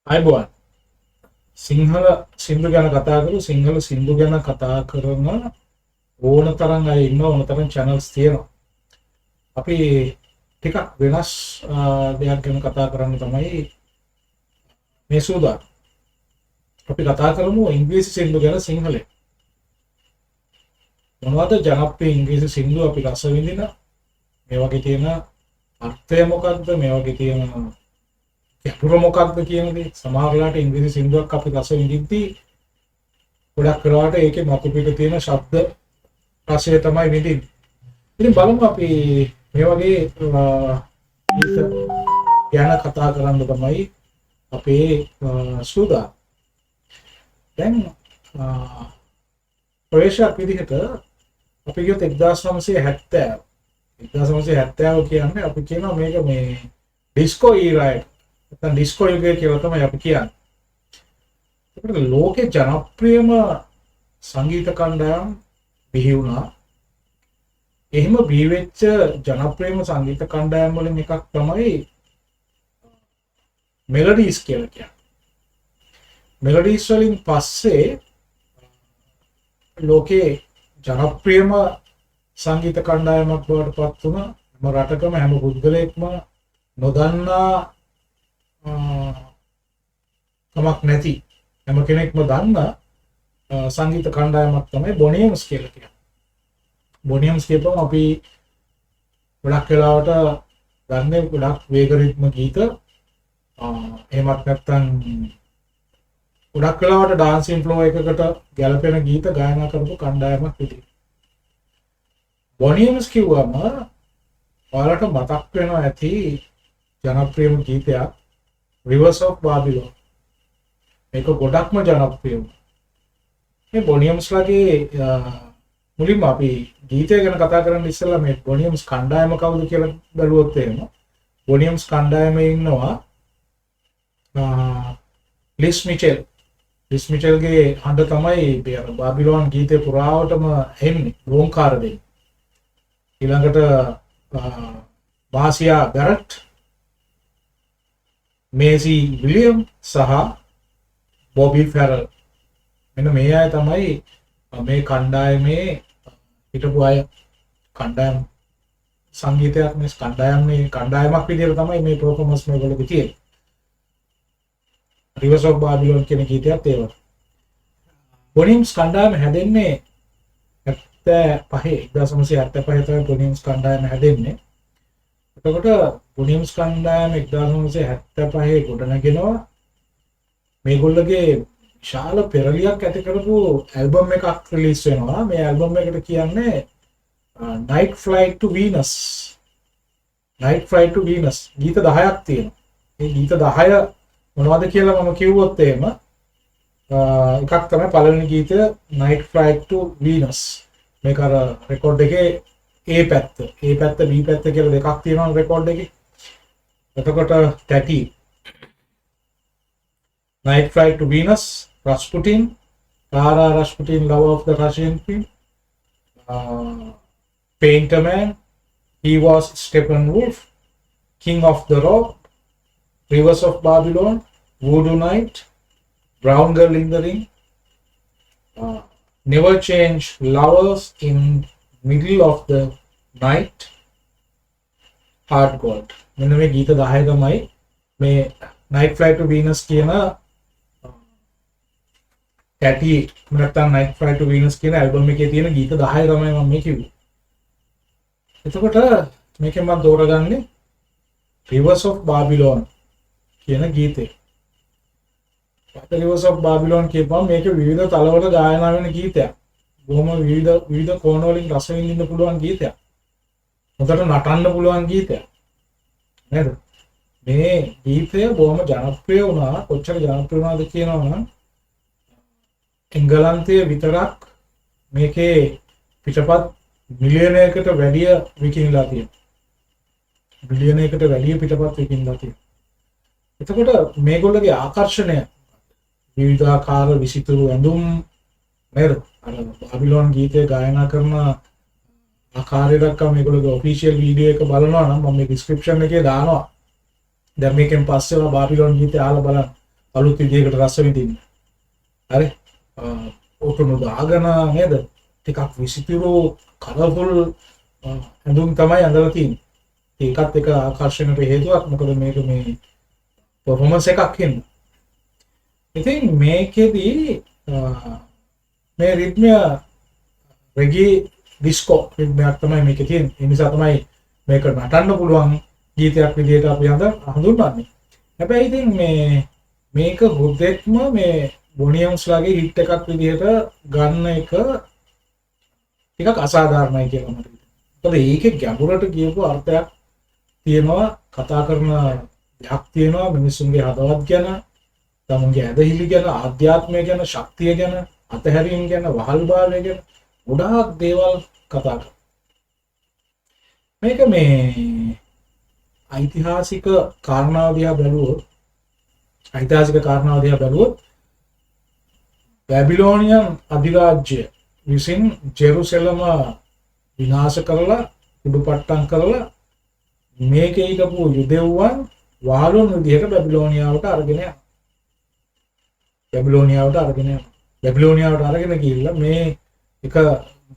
අයිබෝන් සිංහල සින්දු ගැන කතා කරු සිංහල සින්දු ගැන කතා කරන ඕන තරම් අය ඉන්න ඕන තරම් channels තියෙනවා. අපි ටිකක් වෙනස් දෙයක් ගැන කතා කරන්න තමයි මේ සූදානම්. අපි කතා කරමු ඉංග්‍රීසි සින්දු ගැන සිංහලෙන්. මොනවද ජනප්‍රිය ඉංග්‍රීසි සින්දු අපි රස විඳින මේ වගේ තියෙන අර්ථය මොකක්ද මේ වගේ තියෙන ගැඹුර මොකක්ද කියන දේ සමහර වෙලාවට ඉංග්‍රීසි සින්දුවක් අපි රස විඳිද්දී ගොඩක් වෙලාවට ඒකේ මතු පිට තියෙන ශබ්ද රසය තමයි විඳින්නේ. ඉතින් බලමු අපි මේ වගේ ගීත ගැන කතා කරන්න තමයි අපේ සූදානම්. දැන් ප්‍රවේශයක් විදිහට අපි කියොත් 1970 කියන්නේ අපි කියනවා මේක මේ ඩිස්කෝ ඊරා එක. නැත්නම් ඩිස්කෝ යුගය කියලා තමයි අපි කියන්නේ. ඒකට ලෝකේ ජනප්‍රියම සංගීත කණ්ඩායම් බිහි වුණා. එහෙම බිහි වෙච්ච ජනප්‍රියම සංගීත කණ්ඩායම් වලින් එකක් තමයි මෙලඩීස් කියලා කියන්නේ. මෙලඩීස් වලින් පස්සේ ලෝකේ ජනප්‍රියම සංගීත කණ්ඩායමක් බවට පත් වුණා. හැම රටකම හැම පුද්ගලයෙක්ම නොදන්නා කමක් නැති හැම කෙනෙක්ම දන්න සංගීත කණ්ඩායමක් තමයි බොනියම්ස් කියලා කියන්නේ. බොනියම්ස් කියපුවම අපි ගොඩක් වෙලාවට ගන්නේ ගොඩක් වේග රිද්ම ගීත. එහෙමත් නැත්නම් ගොඩක් වෙලාවට ඩාන්සින් ෆ්ලෝ එකකට ගැලපෙන ගීත ගායනා කරපු කණ්ඩායමක් විදිහට. බොනියම්ස් කිව්වම ඔයාලට මතක් වෙනවා ඇති ජනප්‍රියම ගීතයක් Rivers of Babylon. මේක ගොඩක්ම ජනප්‍රිය වුණා. මේ බොනියම්ස්ලාගේ මුලින්ම අපි ගීතය ගැන කතා කරන්න ඉස්සෙල්ලා මේ බොනියම්ස් කණ්ඩායම කවුද කියලා බැලුවොත් එහෙම බොනියම්ස් කණ්ඩායමේ ඉන්නවා ලිස් මිචෙල්. ලිස් මිචෙල්ගේ හඬ තමයි අර බාබිලෝන් ගීතේ පුරාවටම එන්නේ රෝංකාර දෙන්නේ. ඊළඟට බාසියා බැරට්, මේසි විලියම් සහ බොබි ෆැරල් මෙන්න මේ අය තමයි මේ කණ්ඩායමේ හිටපු අය. කණ්ඩායම සංගීතයක් මේ කණ්ඩායමක් විදිහට තමයි මේ පර්ෆෝමන්ස් මේගොල්ලෝ තියෙන්නේ. රිවර්ස් ඔෆ් බාබිලෝන් කියන ගීතයත් ඒවා. බොනියම්ස් කණ්ඩායම හැදෙන්නේ 1975 තමයි බොනියම්ස් කණ්ඩායම හැදෙන්නේ. එතකොට බොනියම්ස් කණ්ඩායම 1975 ගොඩනගෙනවා. මේගොල්ලෝගේ විශාල පෙරලියක් ඇති කරපු ඇල්බම් එකක් රිලීස් වෙනවා. මේ ඇල්බම් එකට කියන්නේ Night Flight to Venus. Night Flight to Venus ගීත 10ක් තියෙනවා. මේ ගීත 10 මොනවද කියලා මම කිව්වොත් එහෙම එකක් තමයි පළවෙනි ගීතය Night Flight to Venus. මේක අර රෙකෝඩ් එකේ A පැත්ත, B පැත්ත කියලා දෙකක් තියෙනවා රෙකෝඩ් එකේ. එතකොට Tati Night Flight to Venus, Rasputin, Tara Rasputin, Love of the Russian Queen, Painter Man, He Was Steppenwolf, King of the Rock, Rivers of Babylon, Voodoo Night, Brown Girl in the Ring, Never Change Lovers in Middle of the Night, Heart Gold. මෙන්න මේ ගීත 10 තමයි මේ Night Flight to Venus කියන Tati නැත්නම් Night Flight to Venus කියන album එකේ තියෙන ගීත 10 තමයි මම මේ කිව්වේ. එතකොට මේකෙන් මම තෝරගන්නේ Rivers of Babylon කියන ගීතේ. Rivers of Babylon කියපුවම මේක විවිධ තලවල ගායනා වෙන ගීතයක්. බොහොම විවිධ කෝණ වලින් රස විඳින්න පුළුවන් ගීතයක්. හොඳට නටන්න පුළුවන් ගීතයක්. නේද? මේ ගීතය බොහොම ජනප්‍රිය වුණා. කොච්චර ජනප්‍රිය වුණාද කියනවා නම් එංගලන්තයේ විතරක් මේකේ පිටපත් මිලියනයකට වැඩිය විකිණලා තියෙනවා. බිලියනයකට වැඩිය පිටපත් විකිණලා තියෙනවා. එතකොට මේගොල්ලෝගේ ආකර්ෂණය විවිධාකාර විසිතුරු ඇඳුම් නේද? අර බාබිලෝන් ගීතය ගායනා කරන ආකාරය දක්වා මේගොල්ලෝගේ ඔෆිෂියල් වීඩියෝ එක බලනවා නම් මම මේ ඩිස්ක්‍රිප්ෂන් එකේ දානවා. දැන් මේකෙන් පස්සේ බාබිලෝන් ගීතය අහලා බලන්න. අලුත් විදියකට රස විඳින්න. හරි ඔටුනු දාගෙන නේද ටිකක් විසිතුරු කලර්ෆුල් ඇඳුම් තමයි අඳලා තියෙන්නේ. ඒකත් එක ආකර්ෂණයට හේතුවක්. මොකද මේක මේ පර්ෆෝමන්ස් එකක් හින්දා. ඉතින් මේකෙදි මේ රිද්මය රෙගී ඩිස්කෝ රිද්මයක් තමයි මේකේ තියෙන්නේ. ඒ නිසා තමයි මේක නටන්න පුළුවන් ගීතයක් විදිහට අපි හඳුන්වන්නේ. හැබැයි ඉතින් මේක හුදෙක්ම මේ බොනියම්ස්ලාගේ හිට් එකක් විදිහට ගන්න එක ටිකක් අසාධාරණයි කියලා මට හිතෙනවා. මොකද ඒකේ ගැඹුරට ගියපු අර්ථයක් තියෙනවා, කතා කරන දෙයක් තියෙනවා මිනිස්සුන්ගේ හදවත් ගැන, තමුන්ගේ ඇදහිලි ගැන, ආධ්‍යාත්මය ගැන, ශක්තිය ගැන, අතහැරීම ගැන, වහල්භාවය ගැන ගොඩාක් දේවල් කතා කරනවා. මේක මේ ඓතිහාසික කාරණාව දිහා බැලුවොත් බැබිලෝනියන් අධිරාජ්‍ය විසින් ජෙරුසලම විනාශ කරලා කුඩුපට්ටම් කරලා මේකේ හිටපු යුදෙව්වන් වහලුන් විදිහට බැබිලෝනියාවට අරගෙන ගිහිල්ලා මේ එක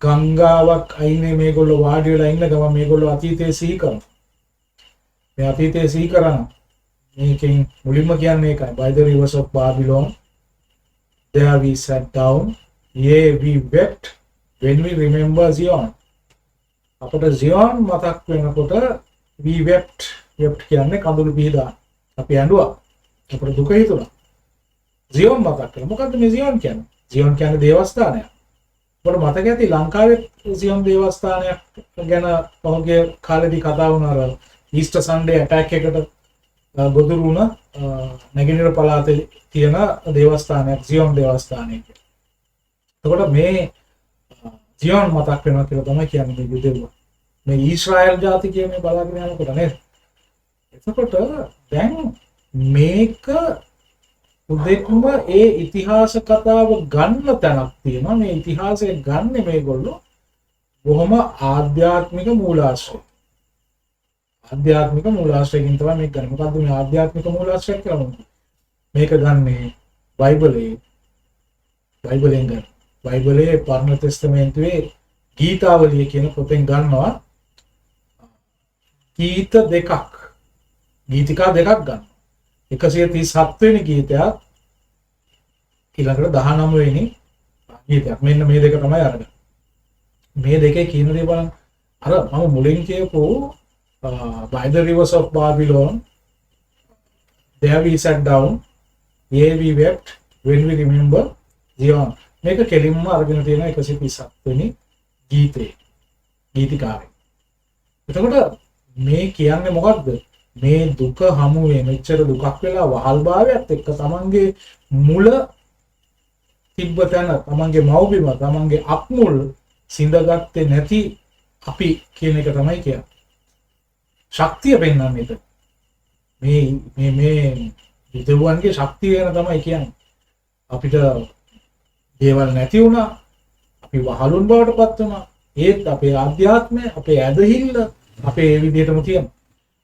ගංගාවක් අයිනේ මේගොල්ලෝ වාඩි වෙලා ඉන්න ගම මේගොල්ලෝ අතීතයේ සිහි කරනවා. මේ අතීතයේ සිහි කරන මේකෙන් මුලින්ම කියන්නේ ඒකයි. By the rivers of Babylon there we sat down, yea we wept when we remember Zion. අපට Zion මතක් වෙනකොට we wept කියන්නේ කඳුළු පිහදා. අපි ඇඬුවා. අපට දුක හිතුණා. Zion මතක් කරලා. මොකද්ද මේ Zion කියන්නේ? Zion කියන්නේ දේවස්ථානයක්. අපට මතක ඇති ලංකාවේ Zion දේවස්ථානයක් ගැන පහුගිය කාලේදී කතා වුණා. ඊස්ටර් සන්ඩේ ඇටැක් එකට ගොදුරු වුණ නැගෙනහිර පළාතේ තියෙන දේවස්ථානයක් Zion දේවස්ථානය කියලා. එතකොට මේ Zion මතක් වෙනවා කියලා තමයි කියන්නේ මේ යුදෙව්වා. මේ ඊශ්‍රායල් ජාතිකය මේ බලාගෙන යනකොට නේද? එතකොට දැන් මේක උදෙක්ම ඒ ඉතිහාස කතාව ගන්න තැනක් තියෙනවා. මේ ඉතිහාසය ගන්න මේගොල්ලෝ බොහොම ආධ්‍යාත්මික මූලාශ්‍රය. ආධ්‍යාත්මික මූලාශ්‍රයකින් තමයි මේක ගන්න. මොකද්ද මේ ආධ්‍යාත්මික මූලාශ්‍රය කියලා මොකක්ද? මේක ගන්නේ බයිබලෙන් ගන්න. බයිබලයේ පරණ තෙස්තමේන්තුවේ ගීතාවලිය කියන පොතෙන් ගන්නවා. ගීතිකා දෙකක් ගන්න. 137 වෙනි ගීතයත් ඊළඟට 19 වෙනි ගීතයක්. මෙන්න මේ දෙක තමයි අරගෙන. මේ දෙකේ කියන දේ බලන්න. අර මම මුලින් කියපු by the rivers of Babylon there we sat down, yea we wept when we remember Zion. මේක කෙලින්ම අරගෙන තියෙන 137 වෙනි ගීතිකාවේ. එතකොට මේ කියන්නේ මොකක්ද? මේ දුක හමුවේ මෙච්චර දුකක් වෙලා වහල්භාවයත් එක්ක තමන්ගේ මුල තිබ්බ තැන, තමන්ගේ මව්බිම, තමන්ගේ අක්මුල් සිඳගත්තේ නැති අපි කියන එක තමයි කියන්නේ. ශක්තිය පෙන්වන්නේ ඒක. මේ යුදෙව්වන්ගේ ශක්තිය ගැන තමයි කියන්නේ. අපිට දේවල් නැති වුණා. අපි වහලුන් බවට පත් වුණා. ඒත් අපේ ආධ්‍යාත්මය, අපේ ඇදහිල්ල අපේ ඒ විදිහටම තියෙනවා.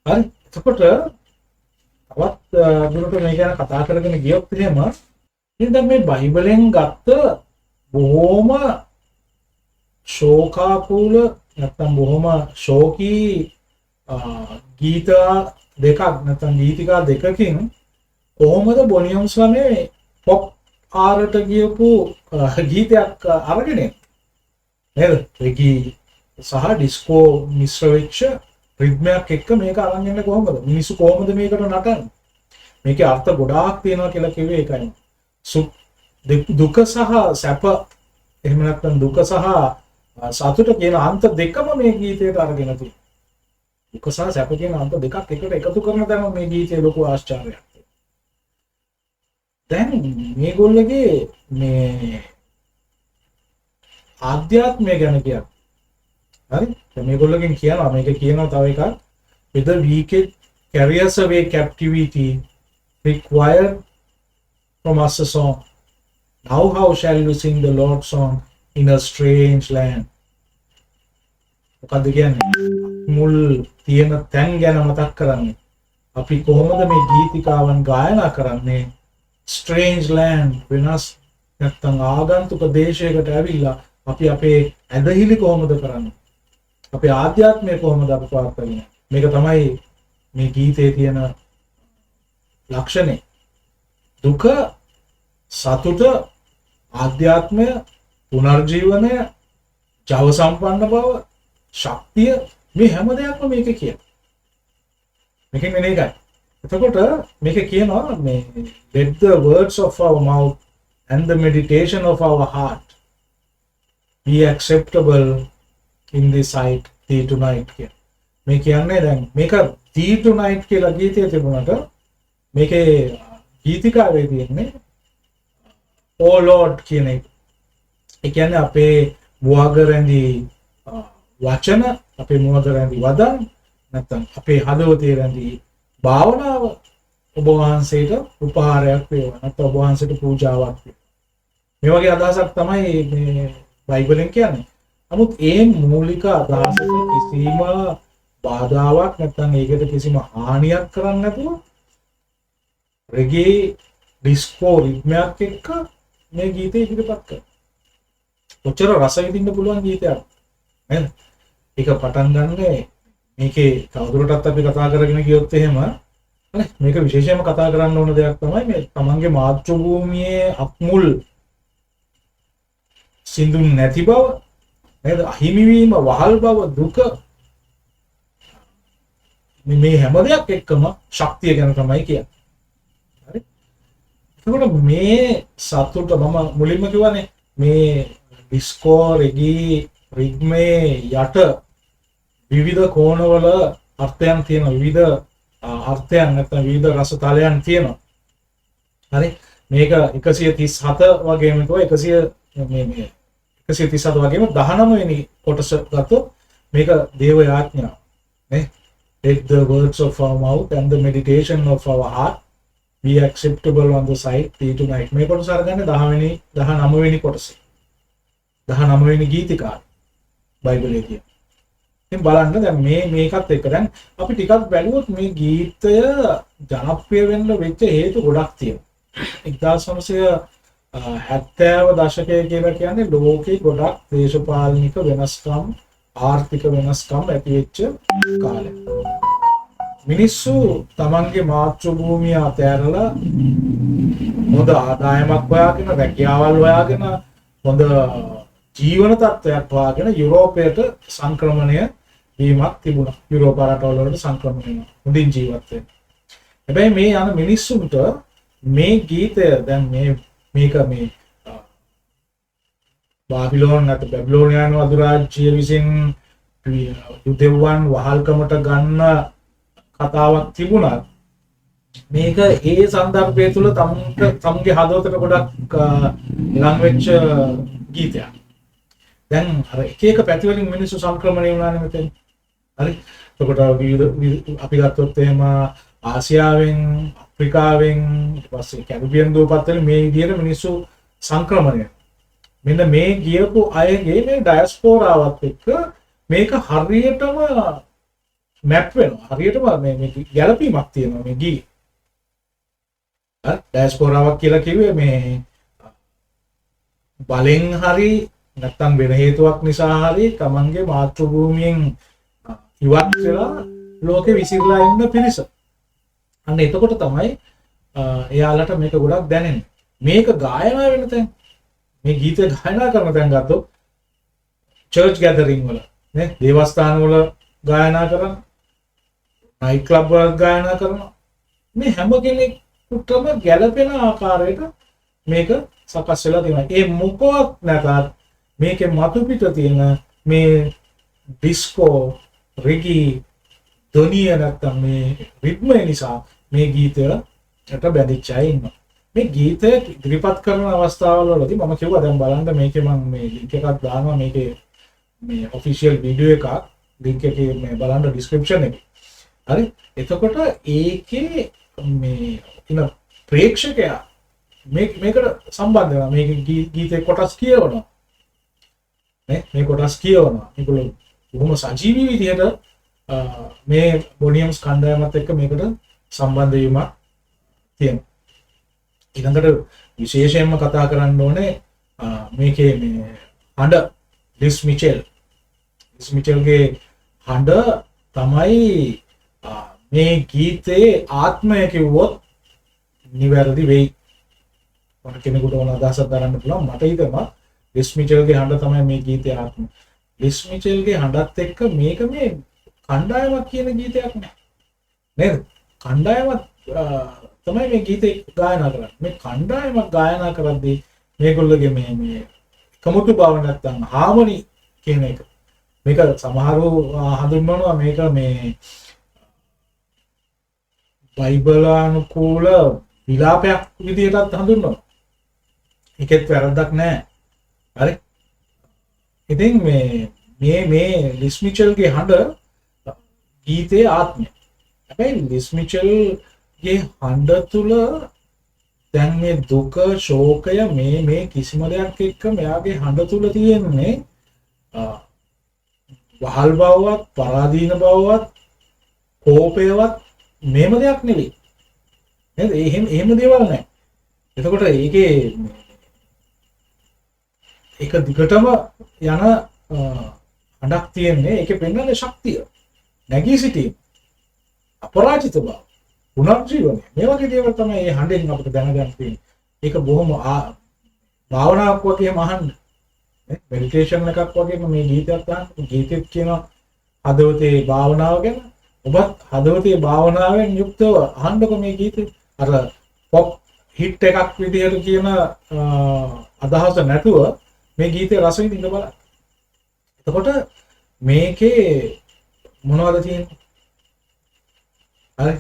හරි. එතකොට තවත් දුරට මේ ගැන කතා කරගෙන ගියොත් එහෙම ඉතින් මේ බයිබලෙන් ගත්ත බොහොම ශෝකාකූල නැත්නම් බොහොම ශෝකී ගීතිකා දෙකකින් කොහොමද බොනියම්ස්ලා මේ පොප් ආරට ගියපු ගීතයක් අරගෙන නේද? රෙගී සහ ඩිස්කෝ මිශ්‍ර වෙච්ච රිද්මයක් එක්ක මේක අරන් යන්නේ කොහොමද? මිනිස්සු කොහොමද මේකට නටන්නේ? මේකේ අර්ථ ගොඩාක් තියෙනවා කියලා කිව්වේ ඒකයි. දුක සහ සැප, එහෙම නැත්නම් දුක සහ සතුට කියන අන්ත දෙකම මේ ගීතයට අරගෙන තියෙනවා. දුක සහ සැප කියන අන්ත දෙකක් එකට එකතු කරන තැන මේ ගීතයේ ලොකු ආශ්චර්යයක්. දැන් මේගොල්ලගේ මේ ආධ්‍යාත්මය ගැන කියන්නේ. හරි? දැන් මේගොල්ලෝගෙන් කියනවා මේක කියනවා තව එකක්. with the wicked carries away captivity required from us a song. Now how shall we sing the Lord's song in a strange land? මොකද කියන්නේ? මුල් තියෙන තැන් ගැන මතක් කරන්නේ. අපි කොහොමද මේ ගීතිකාවන් ගායනා කරන්නේ ස්ට්‍රේන්ජ් ලෑන්ඩ් වෙනස් නැත්තම් ආගන්තුක දේශයකට ඇවිල්ලා අපි අපේ ඇදහිලි කොහොමද කරන්නේ? අපේ ආධ්‍යාත්මය කොහොමද අපි පාත් කරන්නේ? මේක තමයි මේ ගීතයේ තියෙන ලක්ෂණය. දුක, සතුට, ආධ්‍යාත්මය, පුනර්ජීවනය, ජව සම්පන්න බව, ශක්තිය මේ හැම දෙයක්ම මේක කියන. මේකෙන් වෙන එකයි. එතකොට මේක කියනවා මේ let the words of our mouth and the meditation of our heart be acceptable in the sight thee tonight කිය. මේ කියන්නේ දැන් මේක thee tonight කියලා ගීතයේ තිබුණාට මේකේ ගීතිකාවේ තියෙන්නේ oh lord කියන එක. ඒ කියන්නේ අපේ මුවගරැඳි වචන, අපේ මුවගරැඳි වදන්, නැත්නම් අපේ හදවතේ රැඳි භාවනාව ඔබ වහන්සේට උපහාරයක් වේවා, නැත්නම් ඔබ වහන්සේට පූජාවක් වේවා. මේ වගේ අදහසක් තමයි මේ බයිබලෙන් කියන්නේ. නමුත් ඒ මූලික අදහසට කිසිම බාධාවක් නැත්නම් ඒකට කිසිම හානියක් කරන්නේ නැතුව රෙගේ ඩිස්කෝ රිද්මයක් එක්ක මේ ගීතය ඉදිරිපත් කරනවා. ඔච්චර රස විඳින්න පුළුවන් ගීතයක් නේද? ඒක පටන් ගන්නේ මේකේ තවදුරටත් අපි කතා කරගෙන ගියොත් එහෙම නේ මේක විශේෂයෙන්ම කතා කරන්න ඕන දෙයක් තමයි මේ තමන්ගේ මාතෘ භූමියේ අක්මුල් සිඳුන් නැති බව නේද? අහිමි වීම, වහල් බව, දුක මේ හැම දෙයක් එක්කම ශක්තිය ගැන තමයි කියන්නේ. හරි? එතකොට මේ සතුට මම මුලින්ම කිව්වනේ මේ ඩිස්කෝ රෙගී රිද්මේ යට විවිධ කෝණවල අර්ථයන් තියෙන විවිධ අර්ථයන් නැත්නම් විවිධ රස තලයන් තියෙනවා. හරි? මේක 137 වගේම කිව්වා 137 වගේම 19 වෙනි කොටස ගත්තොත් මේක දේව යාඥාව නේ. Let the words of our mouth and the meditation of our heart be acceptable on the sight thee tonight. මේ කොටස අරගන්නේ 10 වෙනි 19 වෙනි කොටසේ. 19 වෙනි ගීතිකාව බයිබලයේ තියෙන. ඉතින් බලන්න දැන් මේකත් එක්ක දැන් අපි ටිකක් බැලුවොත් මේ ගීතය ජනප්‍රිය වෙන්න වෙච්ච හේතු ගොඩක් තියෙනවා. 1970 දශකයේ කියලා කියන්නේ ලෝකේ ගොඩක් දේශපාලනික වෙනස්කම්, ආර්ථික වෙනස්කම් ඇති වෙච්ච කාලයක්. මිනිස්සු තමන්ගේ මාතෘ භූමිය අතහැරලා හොඳ ආදායමක් හොයාගෙන, රැකියාවල් හොයාගෙන, හොඳ ජීවන තත්ත්වයක් හොයාගෙන යුරෝපයට සංක්‍රමණය වීමක් තිබුණා. යුරෝප රටවල වලට සංක්‍රමණය හොඳින් ජීවත් වෙන්න. හැබැයි මේ යන මිනිස්සුන්ට මේ ගීතය දැන් මේක මේ බාබිලෝන් නැත්නම් බැබිලෝනියානු අධිරාජ්‍ය විසින් යුදෙව්වන් වහල්කමට ගන්න කතාවක් තිබුණා. මේක ඒ සන්දර්භය තුළ තමුන්ගේ හදවතට ගොඩක් ලං වෙච්ච ගීතයක්. දැන් අර එක එක පැති වලින් මිනිස්සු සංක්‍රමණය වුණානේ මෙතෙන්. හරි? එතකොට අපි ගත්තොත් එහෙම ආසියාවෙන්, අප්‍රිකාවෙන්, ඊට පස්සේ කැරිබියන් දූපත් වලින් මේ විදිහට මිනිස්සු සංක්‍රමණය. මෙන්න මේ ගියපු අයගේ මේ ඩයස්පෝරාවත් එක්ක මේක හරියටම මැප් වෙනවා. හරියටම මේ ගැළපීමක් තියෙනවා මේ ගී. හරි? ඩයස්පෝරාවක් කියලා කිව්වේ මේ බලෙන් හරි නැත්තම් වෙන හේතුවක් නිසා හරි තමන්ගේ මාතෘ භූමියෙන් ඉවත් වෙලා ලෝකෙ විසිරලා ඉන්න පිරිස. අන්න එතකොට තමයි එයාලට මේක ගොඩක් දැනෙන්නේ. මේක ගායනා වෙන තැන් මේ ගීතය ගායනා කරන තැන් ගත්තොත් චර්ච් ගැදරින් වල නේ දේවස්ථාන වල ගායනා කරන නයිට් ක්ලබ් වල ගායනා කරන මේ හැම කෙනෙකුටම ගැළපෙන ආකාරයක මේක සකස් වෙලා තියෙනවා. ඒ මොකවත් නැතත් මේකේ මතු පිට තියෙන මේ ඩිස්කෝ රෙගී ධ්වනිය නැත්තම් මේ රිද්මය නිසා මේ ගීතයට බැඳිච්ච අය ඉන්නවා. මේ ගීතය ඉදිරිපත් කරන අවස්ථාවල වලදී මම කිව්වා දැන් බලන්න මේකේ මම මේ ලින්ක් එකක් දානවා මේකේ මේ ඔෆිෂියල් වීඩියෝ එකක් ලින්ක් එකේ මේ බලන්න ඩිස්ක්‍රිප්ෂන් එකේ. හරි? එතකොට ඒකේ මේ ඉන ප්‍රේක්ෂකයා මේකට සම්බන්ධ වෙනවා. මේක ගීතේ කොටස් කියවනවා. මේ කොටස් කියවනවා. ඒගොල්ලෝ බොහොම සජීවී විදිහට මේ බොනියම්ස් කණ්ඩායමත් එක්ක මේකට සම්බන්ධ වීමක් තියෙනවා. ඊළඟට විශේෂයෙන්ම කතා කරන්න ඕනේ මේකේ මේ හඬ ලිස් මිචෙල්ගේ හඬ තමයි මේ ගීතයේ ආත්මය කිව්වොත් නිවැරදි වෙයි. මට කෙනෙකුට ඕන අදහසක් දරන්න පුළුවන්. මට හිතෙනවා ලිස් මිචෙල්ගේ හඬ තමයි මේ ගීතයේ ආත්මය. ලිස් මිචෙල්ගේ හඬත් එක්ක මේක මේ කණ්ඩායමක් කියන ගීතයක් නෑ නේද? කණ්ඩායමක් තමයි මේ ගීතේ ගායනා කරන්නේ. මේ කණ්ඩායමක් ගායනා කරද්දී මේගොල්ලෝගේ මේ කමුතු බව නැත්තම් හාමනි කියන එක මේක සමහරව හඳුන්වනවා මේක මේ බයිබලානුකූල විලාපයක් විදිහටත් හඳුන්වනවා. ඒකෙත් වැරද්දක් නැහැ. හරි. ඉතින් මේ ලිස් මිචෙල්ගේ හඬ ගීතයේ ආත්මය. හැබැයි ලිස් මිචෙල්ගේ හඬ තුල දැන් මේ දුක ශෝකය මේ කිසිම දෙයක් එක්ක මෙයාගේ හඬ තුල තියෙන්නේ වහල් බවවත් පරාදීන බවවත් කෝපයවත් මේම දෙයක් නෙවෙයි නේද? එහෙම දේවල් නැහැ. එතකොට ඒක දිගටම යන හඬක් තියෙන්නේ. ඒකේ පෙන්වන්නේ ශක්තිය, නැගී සිටීම, අපරාජිත බව, පුනර්ජීවනය. මේ වගේ දේවල් තමයි මේ හඬෙන් අපිට දැනගන්න තියෙන්නේ. ඒක බොහොම භාවනාවක් වගේම අහන්න. මෙඩිටේෂන් එකක් වගේම මේ ගීතයත් අහන්න. ගීතෙත් කියන හදවතේ භාවනාව ගැන. ඔබත් හදවතේ භාවනාවෙන් යුක්තව අහන්නකො මේ ගීතේ. අර පොප් හිට් එකක් විදිහට කියන අදහස නැතුව මේ ගීතේ රස විඳින්න බලන්න. එතකොට මේකේ මොනවද තියෙන්නේ? හරි.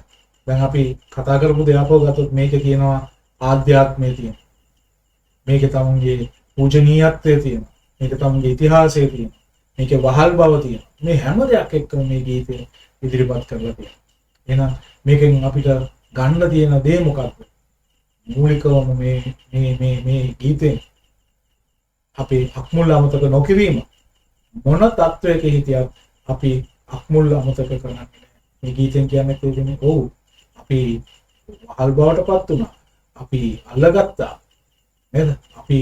දැන් අපි කතා කරපු දේවල් ගත්තොත් මේකේ කියනවා ආධ්‍යාත්මය තියෙනවා. මේකේ තමුන්ගේ පූජනීයත්වය තියෙනවා. මේකේ තමුන්ගේ ඉතිහාසය තියෙනවා. මේකේ වහල් බව තියෙනවා. මේ හැම දෙයක් එක්කම මේ ගීතේ ඉදිරිපත් කරලා තියෙනවා. එහෙනම් මේකෙන් අපිට ගන්න තියෙන දේ මොකක්ද? මූලිකවම මේ ගීතේ අපි අක්මුල් අමතක නොකිරීම. මොන තත්වයක හිටියත් අපි අක්මුල් අමතක කරන්නේ නැහැ. මේ ගීතෙන් කියන්නේ කොහොමද? ඔව්. අපි වහල් බවටපත් වුණා. අපි අල්ලගත්තා. නේද? අපි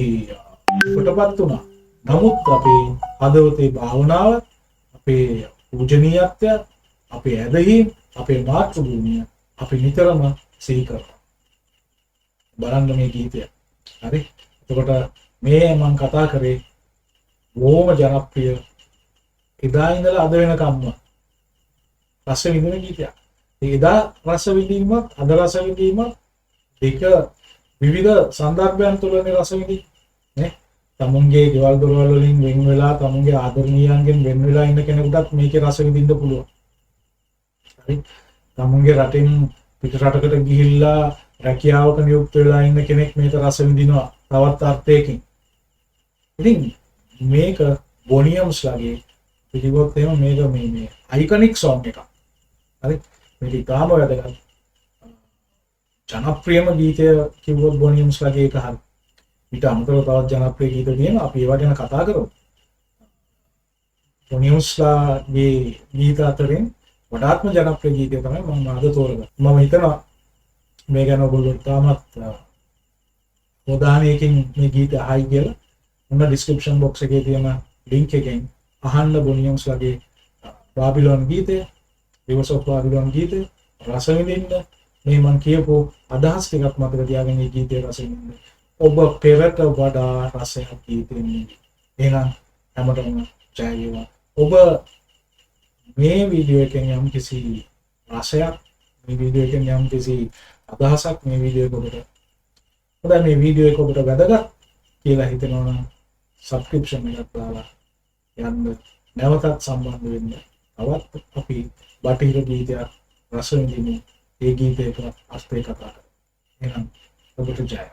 කොටපත් වුණා. නමුත් අපේ හදවතේ භාවනාව, අපේ පූජනීයත්වය, අපේ ඇදහිීම, අපේ මාතෘභූමිය අපි නිතරම සිහි කරනවා. බලන්න මේ ගීතය. හරි? එතකොට මේ මම කතා කරේ බොහොම ජනප්‍රිය එදා ඉඳලා අද වෙනකම්ම රස විඳින ගීතයක්. එදා රස විඳීමත් අද රස විඳීමත් දෙක විවිධ සන්දර්භයන් තුළනේ රස විඳින්නේ. නේ? තමුන්ගේ ගෙවල් දොරවල් වලින් වෙන් වෙලා තමුන්ගේ ආදරණීයයන්ගෙන් වෙන් වෙලා ඉන්න කෙනෙකුටත් මේකේ රස විඳින්න පුළුවන්. හරි? තමුන්ගේ රටෙන් පිට රටකට ගිහිල්ලා රැකියාවක නියුක්ත වෙලා ඉන්න කෙනෙක් මේක රස විඳිනවා තවත් අර්ථයකින්. ඉතින් මේක බොනියම්ස්ලාගේ පිළිගොත් එහෙම මේක මේ අයිකනික් සෝංග් එකක්. හරි? මේක ඉතාම වැදගත්. ජනප්‍රියම ගීතය කිව්වොත් බොනියම්ස්ලාගේ එක හරි. ඊට අමතරව තවත් ජනප්‍රිය ගීත තියෙනවා. අපි ඒවා ගැන කතා කරමු. බොනියම්ස්ලාගේ ගීත අතරින් වඩාත්ම ජනප්‍රිය ගීතය තමයි මම අද තෝරගත්තේ. මම හිතනවා මේ ගැන ඔයගොල්ලෝ තාමත් ප්‍රධානයකින් මේ ගීත අහයි කියලා. මොන ඩිස්ක්‍රිප්ෂන් බොක්ස් එකේ තියෙන ලින්ක් එකෙන් අහන්න බොනියම්ස්ලාගේ බාබිලෝන් ගීතය, රිවර්ස් ඔෆ් බාබිලෝන් ගීතය රස විඳින්න. මේ මම කියපු අදහස් ටිකක් මතක තියාගෙන මේ ගීතය රස විඳින්න. ඔබ පෙරට වඩා රසයක් ගීතෙන්නේ. එහෙනම් හැමෝටම ජය වේවා. ඔබ මේ වීඩියෝ එකෙන් යම් කිසි රසයක්, මේ වීඩියෝ එකෙන් යම් කිසි අදහසක් මේ වීඩියෝ එක ඔබට හොඳයි මේ වීඩියෝ එක ඔබට වැදගත් කියලා හිතෙනවා නම් සබ්ස්ක්‍රිප්ෂන් එකක් දාලා යන්න, නැවතත් සම්බන්ධ වෙන්න. තවත් අපි බටහිර ගීතයක් රස විඳිමු. ඒ ගීතයක අර්ථය කතා කරමු. එහෙනම් ඔබට ජය.